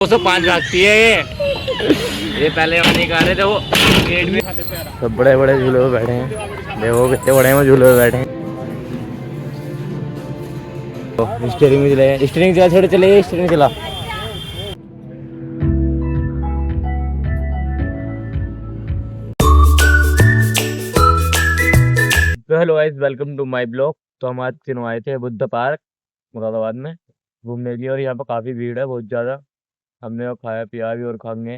205 भागती है ये पहले हम नहीं खा रहे थे वो गेट में। सब बड़े बड़े झूले पे बैठे हैं, देखो कितने बड़े हैं झूले पे बैठे हैं। स्टीयरिंग में चले, स्टीयरिंग चला, छोटे चले, स्टीयरिंग चला। तो hello guys, welcome to my blog. तो हम आज तीनों आए थे बुद्ध पार्क मुरादाबाद में घूमने के लिए, और यहाँ पर काफ़ी भीड़ है, बहुत ज़्यादा। हमने वो खाया पिया भी और खाएंगे,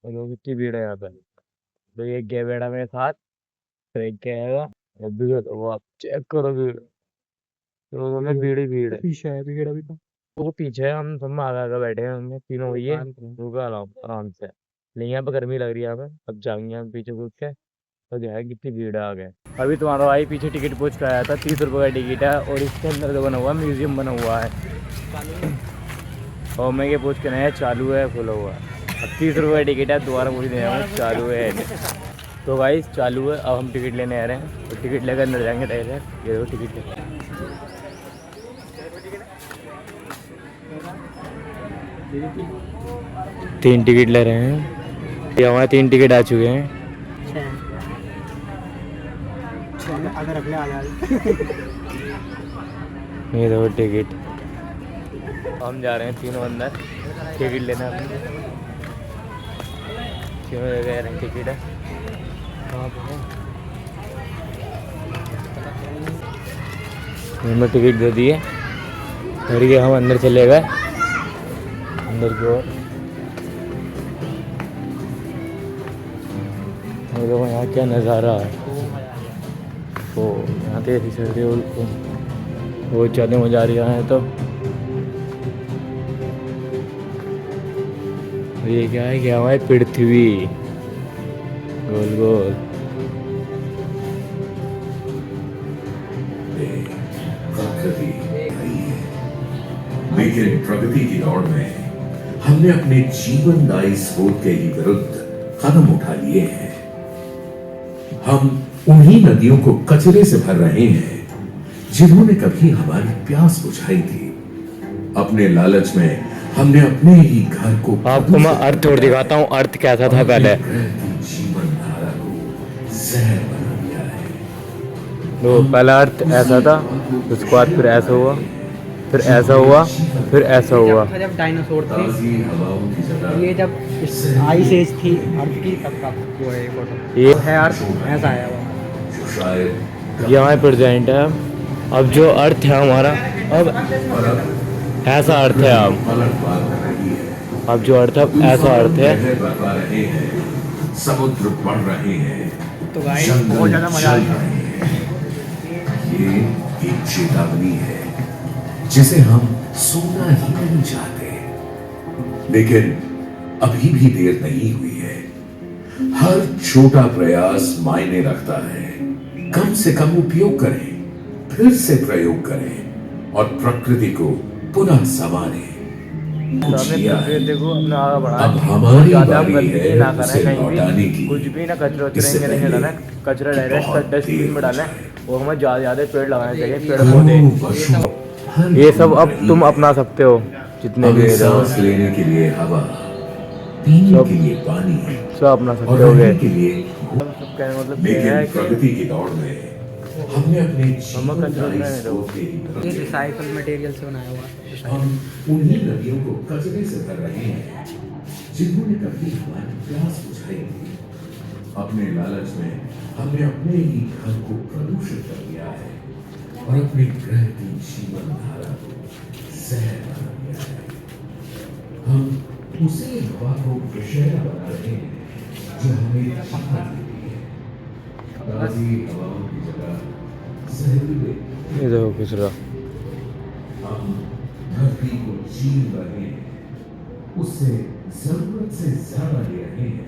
और वो कितनी भीड़ है यहाँ पे। तो ये गया बैठा मेरे साथ, तो एक क्या आएगा, और भीड़ तो वो आप चेक करो भीड़, तो हमें भीड़ ही भीड़ है। पीछे है भीड़ अभी तो। वो पीछे है, हम सब आगे आगे बैठे हैं, हमने तीनों भैया रुका आराम से। लेकिन यहाँ पे गर्मी लग रही है, यहाँ पे अब जाएंगे हम पीछे कूद के, तो जो है कितनी भीड़ है आगे। अभी तुम्हारा भाई पीछे टिकट पूछ कर आया था, 30 रुपये का टिकट है, और इसके अंदर जो बना हुआ है म्यूजियम बना हुआ है, और मैं ये पूछ के नया चालू है खुला हुआ है। अब 30 रुपये का टिकट है, दोबारा पूछ रहे हैं चालू है। तो भाई चालू है, अब हम टिकट लेने आ रहे हैं, तो टिकट लेकर अंदर जाएंगे डायरेक्ट। ये देखो टिकट लेकर, 3 टिकट ले रहे हैं, ये हमारे 3 टिकट आ चुके हैं। अगर अगले आ जाए ये देखो टिकट, हम जा रहे हैं तीनों अंदर टिकट लेना। तीनों जगह टिकट है, हमें टिकट दे दिए, घर के हम अंदर चले गए, अंदर की ओर। देखो यहाँ क्या नज़ारा है, वो यहाँ पे ऐसी चल रही है, बहुत ज़्यादा मजा आ रही है। तो ये क्या है, क्या हुआ है, पृथ्वी गोल गोल। लेकिन प्रगति की दौड़ में हमने अपने जीवनदायी स्रोत के ही विरुद्ध कदम उठा लिए हैं। हम उन्हीं नदियों को कचरे से भर रहे हैं जिन्होंने कभी हमारी प्यास बुझाई थी। अपने लालच में हमने अपने ही घर को, आपको मैं अर्थ और दिखाता हूँ, अर्थ कैसा था पहले। जीवन धारा को जहर बना दिया है। तो पहला अर्थ ऐसा था, उसके बाद फिर ऐसा हुआ, फिर ऐसा हुआ, फिर ऐसा हुआ। जब डायनासोर थे, ताज़ी हवाओं की जगह ये जब आइस एज थी अर्थ की, तब का वो है फोटो। ये है अर्थ ऐसा है वो, जो शायद ये हमारे प्रेजेंट है। अब जो अर्थ है हमारा, अब ऐसा अर्थ है। अब जो अर्थ है, ऐसा अर्थ है। बरपा रहे हैं, समुद्र बढ़ रहे हैं, तो गाइस बहुत ज़्यादा मजा आ रहा है। ये एक चेतावनी है जिसे हम सुनना ही नहीं चाहते, लेकिन अभी भी देर नहीं हुई है। हर छोटा प्रयास मायने रखता है। कम से कम उपयोग करें, फिर से प्रयोग करें, और प्रकृति को पुनः संवारें। देखो अपना आगे बढ़ा, अब हमारी बारी गंदगी है ना उसे करें, लौटाने कहीं भी की। कुछ भी ना कचरा इससे उचरा नहीं पहले डालें, कचरा कि डायरेक्ट बहुत डस्टबिन देर में हो डालें। जाए। और हमें ज़्यादा ज़्यादा पेड़ लगाने चाहिए, पेड़ करोड़ों पौधे। वर्षों हर ये सब अब रही तुम है। अपना सकते हो, जितने भी हमें है सांस लेने के लिए हवा, पीने के लिए पानी, सब अपना और सकते हो रहने के लिए सब कहने मतलब ये लेकिन है कि प्रगति की दौड़ में हमने अपने नमक का जीवनदायी चूरन है स्रोत के ही ये विरुद्ध रिसाइकल मटेरियल से बनाया हुआ है। हम उन्हीं नदियों को कचरे से भर रहे हैं जिन्होंने कभी हमारी प्यास बुझाई थी। अपने लालच में हमने अपने ही घर को प्रदूषित कर दिया है, और अपने ग्रह की जीवन धारा को जहर बना दिया है। हम उसी हवा को विषैला बना रहे हैं जो हमें जीवन देती है। ताज़ी हवाओं की जगह जहरीले, ये देखो कचरा। हम धरती को छीन रहे हैं, उससे जरूरत से ज्यादा ले रहे हैं,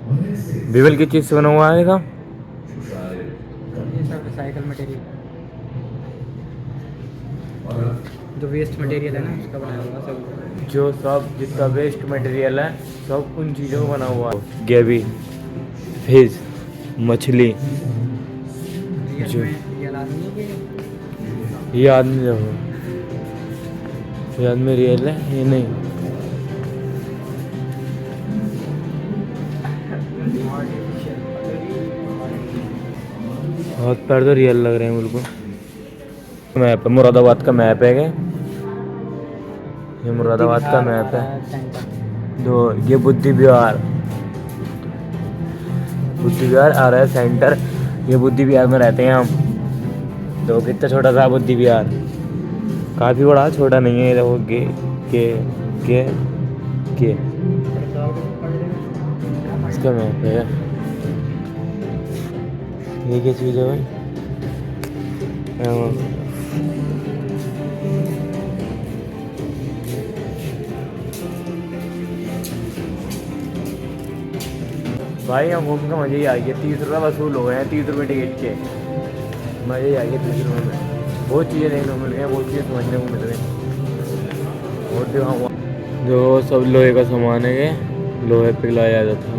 और ऐसे बीवल की चीज़ से बना हुआ है का? जो शायद ये सब रिसाइकल मटेरियल, और जो वेस्ट मटेरियल है ना उसका बनाया हुआ सब। जो सब जितना वेस्ट मटेरियल है, सब उन चीज़ों का बना हुआ है। गेवी, फिश, मछली। जो रियल आदमी है कि ये आदमी देखो, ये आदमी रियल है, ये नहीं। हाथ पैर तो रियल लग रहे हैं बिल्कुल। मैप है, मुरादाबाद का मैप है क्या? ये मुरादाबाद का मैप है। दो ये बुद्धि विहार आ रहा है सेंटर। ये बुद्धि विहार में रहते हैं हम। तो कितना छोटा सा बुद्धि विहार, काफ़ी बड़ा, छोटा नहीं है। देखो के इसका मैप है। ये क्या चीज़ है भाई? भाई हम घूम के मज़े ही आ गया। 30 रुपये वसूल हो गए हैं, 30 रुपये टिकट के। मज़े ही आ गया 30 रुपये में। बहुत चीज़ें देखने को मिल गई हैं, बहुत चीज़ें समझने को मिल रही हैं। और जो सब लोहे का सामान है, ये लोहे पिघलाया जाता है।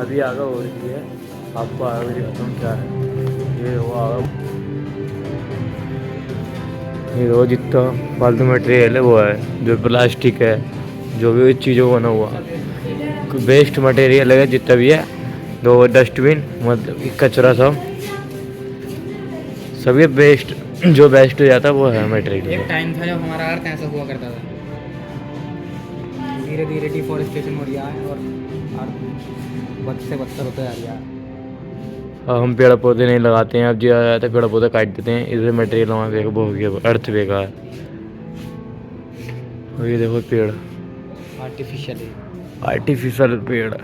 अभी आगे हो रही है, आपको आगे दिखाता हूँ क्या है। ये वो आगे, ये वो जितना फालतू मटेरियल है वो है, जो प्लास्टिक है, जो भी चीज़ों बना हुआ वेस्ट मटेरियल है जितना भी है। दो डस्टबिन, मतलब कचरा सब सभी वेस्ट, जो वेस्ट हो जाता है वो है मटेरियल। एक टाइम था जब हमारा अर्थ ऐसा हुआ करता था। धीरे धीरे डिफॉरेस्टेशन हो रहा है और अर्थ बद से बदतर होता जा रहा है। हम पेड़ पौधे नहीं लगाते हैं, अब जो आ जाता है पेड़ पौधे काट देते हैं, इससे मटेरियल हमारा बेकार हो गया, अर्थ बेकार। और ये देखो पेड़ आर्टिफिशियल पेड़।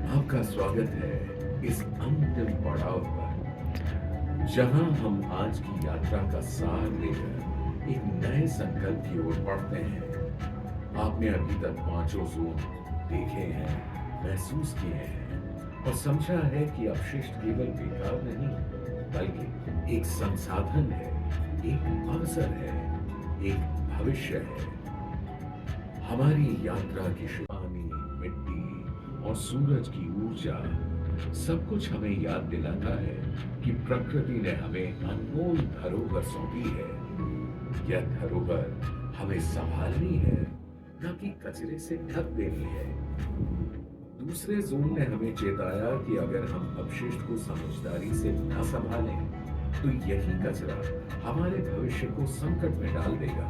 आपका स्वागत है इस अंतिम पड़ाव पर, जहां हम आज की यात्रा का सार लेकर एक नए संकल्प की ओर बढ़ते हैं। आपने अभी तक 5 जोन देखे हैं, महसूस किए हैं और समझा है कि अपशिष्ट केवल बेकार नहीं, बल्कि एक संसाधन है, एक अवसर है, एक भविष्य है। हमारी यात्रा की पानी, मिट्टी और सूरज की ऊर्जा सब कुछ हमें याद दिलाता है कि प्रकृति ने हमें अनमोल धरोहर सौंपी है। यह धरोहर हमें संभालनी है, न कि कचरे से ढक देनी है। दूसरे जोन ने हमें चेताया कि अगर हम अपशिष्ट को समझदारी से न संभालें, तो यही कचरा हमारे भविष्य को संकट में डाल देगा।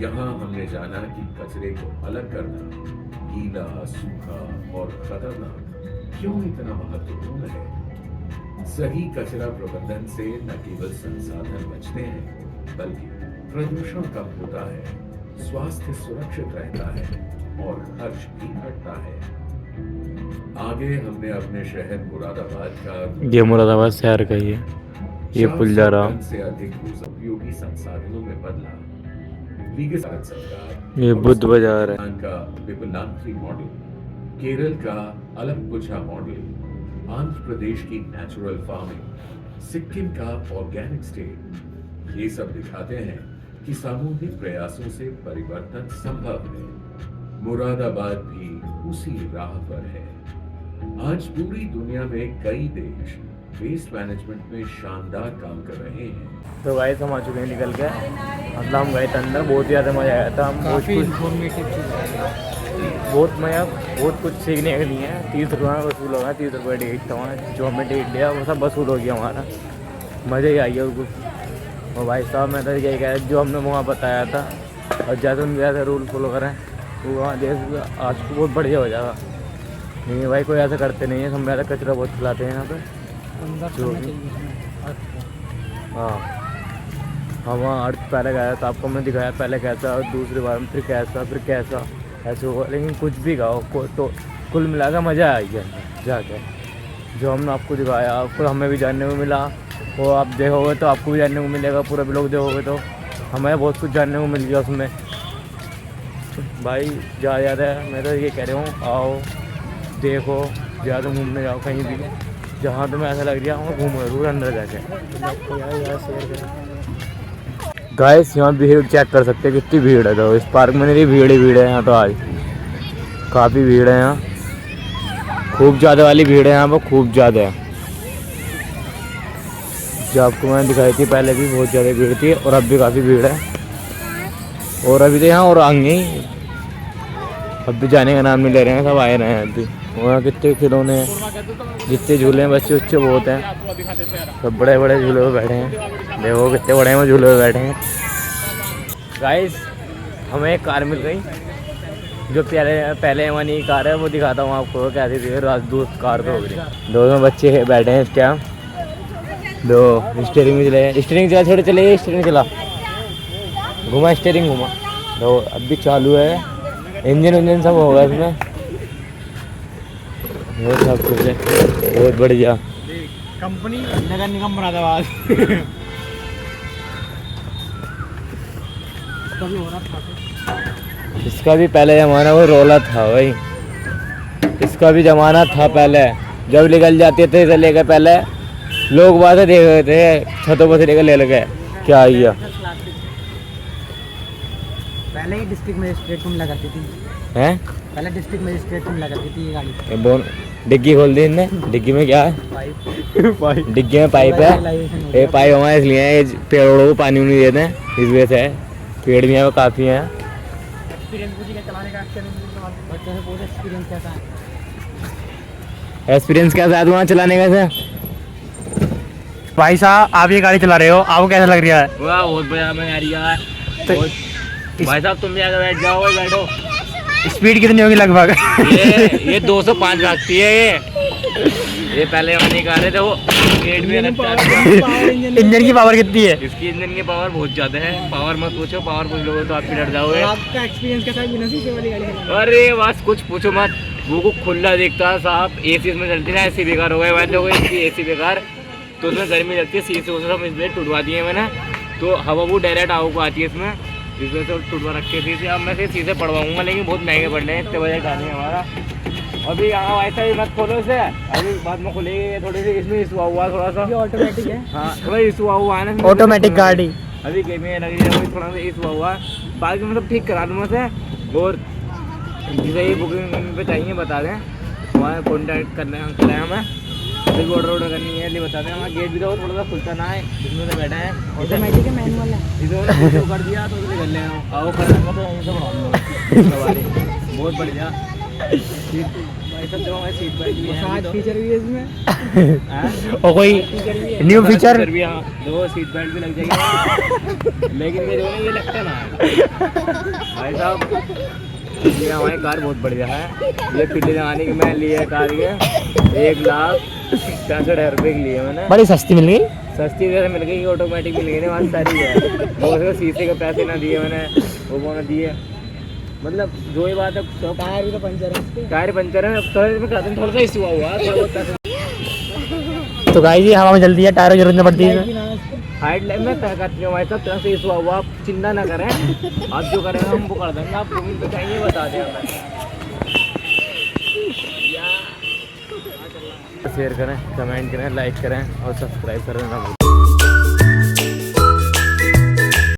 यहाँ हमने जाना कि कचरे को अलग करना, गीला, सूखा और खतरनाक, क्यों इतना महत्वपूर्ण है। सही कचरा प्रबंधन से न केवल संसाधन बचते हैं, बल्कि प्रदूषण कम होता है, स्वास्थ्य सुरक्षित रहता है और खर्च भी घटता है। आगे हमने अपने शहर मुरादाबाद का, ये मुरादाबाद शहर का ही है, ये पुल जा रहा से अधिक उपयोगी संसाधनों में बदला। ये बुद्ध बाजार है। का विपुलांत्री मॉडल, केरल का अलमपुझा मॉडल, आंध्र प्रदेश की नेचुरल फार्मिंग, सिक्किम का ऑर्गेनिक स्टेट, ये सब दिखाते हैं कि सामूहिक प्रयासों से परिवर्तन संभव है। मुरादाबाद भी उसी राह पर है। आज पूरी दुनिया में कई देश वेस्ट मैनेजमेंट में शानदार काम कर रहे हैं। तो गाइस हम आ चुके हैं निकल के, मतलब हम गए थे अंदर, बहुत ज़्यादा मज़ा आया था। हम बहुत कुछ सीखने के लिए हैं। 30 रुपये वसूल होगा, 30 रुपये टिकट था वहाँ, जो हमें टिकट दिया वो सब वसूल हो गया हमारा। मज़ा ही आ गया कुछ। और भाई साहब मैं तो यही कह रहा, जो हमने वहाँ बताया था और जैसे उनके जैसे रूल फॉलो करें तो वहाँ देश आज को बहुत बढ़िया हो जाएगा। नहीं भाई कोई ऐसा करते नहीं है, हम ज़्यादा कचरा बहुत खिलाते हैं यहाँ पर। हाँ हम वहाँ अर्थ पहले गया था, आपको मैं दिखाया पहले कैसा, और दूसरी बार में फिर कैसा ऐसे होगा। लेकिन कुछ भी गाओ को तो कुल मिला कर मज़ा आ गया जाके। जो हमने आपको दिखाया, आपको हमें भी जानने को मिला, वो आप देखोगे तो आपको भी जानने को मिलेगा। पूरा ब्लॉग देखोगे तो हमें बहुत कुछ जानने को मिल गया उसमें। भाई ज़्यादा मैं तो ये कह रहा हूँ, आओ देखो, ज़्यादा घूमने जाओ कहीं भी, जहाँ तुम्हें ऐसा लग रहा है घूमो जरूर अंदर जाके। गाइस यहाँ भीड़ चेक कर सकते हैं कितनी भीड़ है। तो इस पार्क में नहीं भीड़ ही भीड़ है यहाँ। तो आज काफ़ी भीड़ है यहाँ, खूब ज़्यादा वाली भीड़ है यहाँ पर, खूब ज़्यादा है। जो आपको मैंने दिखाई थी पहले भी बहुत ज़्यादा भीड़ थी और अब भी काफ़ी भीड़ है। और अभी तो यहाँ और आएंगे ही, अब भी जाने का नाम नहीं ले रहे हैं, सब आए रहे हैं अभी। वहाँ कितने खिलौने हैं, जितने झूले हैं बच्चे उच्चे बहुत हैं, सब बड़े बड़े झूले पे बैठे हैं। देखो कितने बड़े हैं वो झूले पे बैठे हैं। गाइस हमें एक कार मिल गई, जो पहले वाली कार है वो दिखाता हूँ आपको कैसी थी। राजदूत कार तो हो गई। दोनों बच्चे बैठे हैं इस टाइम, दो स्टीयरिंग में चले, स्टीयरिंग चला छोटे चले, स्टीयरिंग चला घुमा, स्टीयरिंग घुमा। तो अब भी चालू है, इंजन सब होगा इसमें, वो सब कुछ है बहुत बढ़िया। कंपनी नगर निगम मुरादाबाद कभी हो रहा था। इसका भी पहले ज़माना वो रोला था भाई, इसका भी ज़माना था पहले। जब निकल जाते थे इसे लेकर, पहले लोग बातें देख रहे थे, छतों पर से लेकर ले लगे क्या आइया। पहले ही डिस्ट्रिक्ट मजिस्ट्रेट को मिला करती थी, हैं पहले डिस्ट्रिक्ट मजिस्ट्रेट को मिला करती थी ये गाड़ी। ये बोन डिग्गी खोल दी इनने, डिग्गी में क्या है? पाइप डिग्गी में पाइप है, ये पाइप हमारे इसलिए है, ये पेड़ों को पानी नहीं देते हैं इस वजह से है। पेड़ भी यहाँ पे काफ़ी हैं। एक्सपीरियंस कैसा है तुम्हारा चलाने का सर? भाई साहब आप ये गाड़ी चला रहे हो, आपको कैसा लग रहा है? वाह बहुत बढ़िया मैं आ रही है। तो भाई साहब तुम भी आकर बैठ जाओ, भाई बैठो। स्पीड कितनी होगी लगभग? ये 205 भागती है ये पहले वाली कार है। तो स्पीड भी इंजन की पावर कितनी है? इसकी इंजन की पावर बहुत ज़्यादा है। पावर मत पूछो, पावर पूछ लोगे तो आप भी डर जाओगे। आपका एक्सपीरियंस कैसा है बिना शीशे वाली गाड़ी का? अरे बस कुछ पूछो मत, वो को खुला दिखता है साहब। एसी इसमें चलती है ना, एसी बेकार हो गए वैसे हो गई इसकी एसी बेकार। तो उसमें गर्मी लगती है, शीशे उसे सब इसमें टूटवा दिए मैंने, तो हवा वो डायरेक्ट आग को आती है इसमें, इस वजह से टूटवा रखे शीशे। अब मैं शीशे पड़वाऊँगा, लेकिन बहुत महंगे पड़ रहे हैं, इतने बजे गाड़ी हमारा। अभी यहाँ ऐसा ही मत खोलो इसे, अभी बाद में खुलेगी थोड़ी सी। इसमें इशू हुआ थोड़ा सा, ऑटोमेटिक है। हाँ थोड़ा इशू हुआ है ना, ऑटोमेटिक गाड़ी अभी गेम में लगी है, थोड़ा सा इशू हुआ। बाकी मतलब ठीक करा दूँ मैं। और जिसे ही बुकिंग पे चाहिए बता दें, वहाँ कॉन्टैक्ट करना है हमें। अभी ऑर्डर करनी है, बता दें। हमारा गेट भी तो थोड़ा सा खुलता ना है, जिसमें से बैठे हैं। ऑटोमेटिक है मैनुअल है? इसे कर दिया तो कर ले आओ, करेंगे तो यहीं से बढ़ाऊंगा बहुत बढ़िया। सीट बेल्ट भी है, फीचर भी है इसमें और कोई न्यू फीचर भी। हाँ दो सीट बेल्ट भी लग जाएगी, लेकिन ये लगता ना भाई साहब। ये हमारी कार बहुत बढ़िया है। ये पिछले जमाने की मैं लिए कार, ये 1,65,000 रुपये की लिए मैंने। बड़ी सस्ती मिल गई, सस्ती जैसे मिल गई, ऑटोमेटिक मिल गई ना, बात सारी है। वो शीशे के पैसे ना दिए मैंने, वो ना दिए, मतलब जो ही बात है। टायर भी तो पंचर है, टायर पंचर है, थोड़ा सा इशू हुआ थोड़ा बहुत। तो गाइस ये हवा में जल्दी है, टायर की जरूरत नहीं पड़ती है। हाइट लाइन में तय करती हूँ भाई साहब, तरह से इशू हुआ, आप चिंता ना करें, आप जो करेंगे हम वो कर देंगे। आप पेमेंट पे चाहिए बता दें हमें। शेयर करें, कमेंट करें, लाइक करें और सब्सक्राइब करें ना।